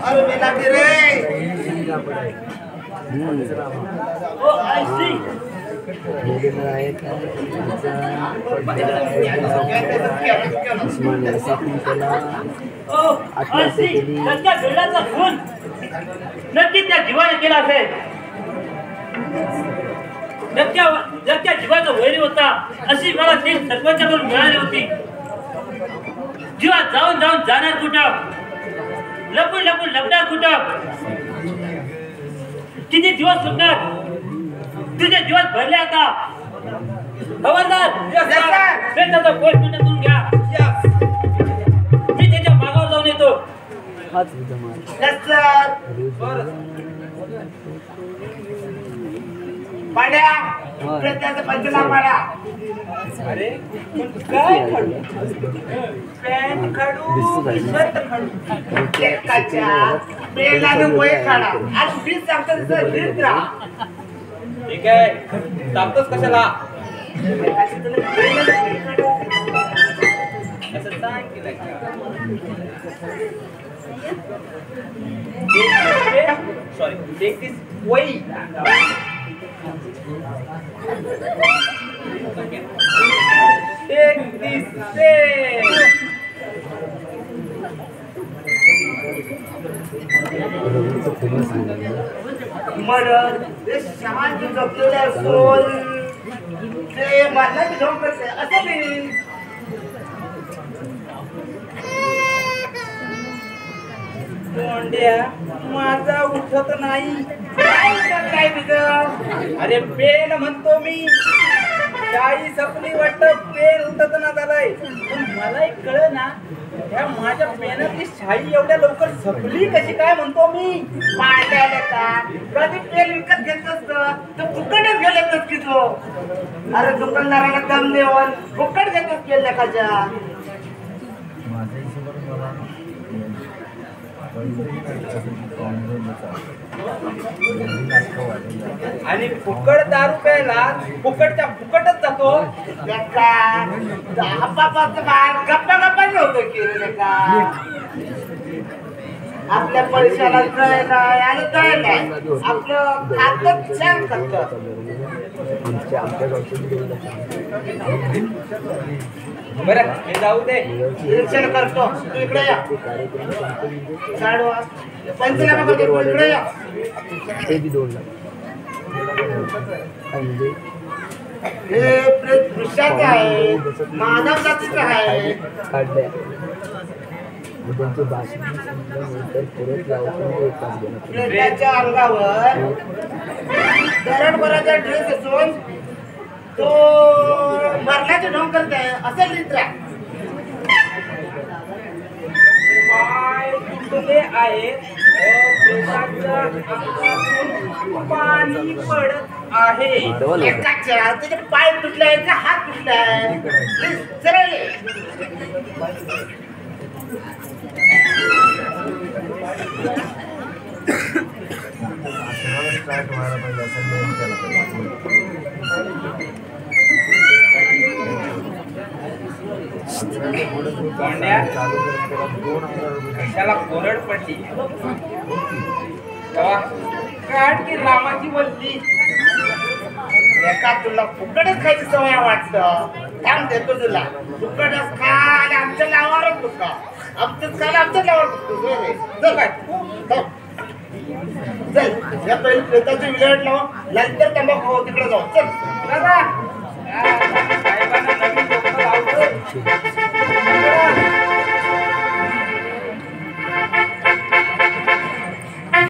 अरे बेटा रे ओ आई सी नक्की त्या जीवाने केला असेल. जर त्या जीवाचा वैरी होता अशी मला ती सरपंचाकडून मिळाली होती. जीवात जाऊन जाऊन जाणार कुठं, लपून लपून लपणार कुठं, किती दिवस सुटणार, तुझ्या जीवात भरले आता. खबरदार त्याचा पोट मिनिटातून घ्या. मी त्याच्या मागावर जाऊन येतो. पाड्या त्याचं पंचला पाडा. अरे काय खडू, पॅन्ट खडू, शर्ट खडू, एकाच्या बेलानं वय काढा आणि बीज सांगतात नीट राहा. ठीक आहे, तापतोस कशाला? असं सांग केलं सॉरी टेक दिस वही. Take this pen. मरण ते समाज जपलेले असून ते मला घेऊन करते असं नाही. तोंड्या माझा उठत नाही. काय तुझं? अरे पेन म्हणतो मी. शाई सपली वाटत पेन उठत ना झालाय. पण मला एक कळ ना ह्या माझ्या पेनातली शाई एवढ्या लवकर सपली कशी काय म्हणतो मी. पाडायला का कधी पेन विकत घेत असतं तर फुकटच गेलेतच की तो. अरे दुकानदाराला दम देऊन फुकट घेतच केलं काच्या. आणि फुकट दारू प्यायला फुकटच्या फुकटच जातो. गप्पा गप्पा नव्हतं केलं का. आपल्या पैशाला कळ नाही आणि कळ नाही आपलं खातं छान करत. बरं हे जाऊ दे, निरीक्षण करतो. तू इकडे या. पंचनामा करतो. तू इकडे या. हे वृक्षाचं आहे, मानव जातीचं आहे. त्याच्या अंगावर दरडभराचा ड्रेस असून तो मरण्याचे ढोंग करत आहे असं लिहित्रा. पाय तुटले आहेत, पाणी पडत आहे. त्याचे पाय तुटले आहेत का हात तुटले आहे. सरळ कशाला कोरड पडली. काढ की रामाची वल्ली. एका तुला फुकटच खायची सवय वाटतं. थांब देतो तुला फुकटच खा आणि आमच्या नावावरच तुका आमचंच खायला आमच्याच नावावर चल काय चल. या पहिले प्रेताची विल्हेवाट लाव, नंतर तंबाखू तिकडे जाऊ. चल दादा.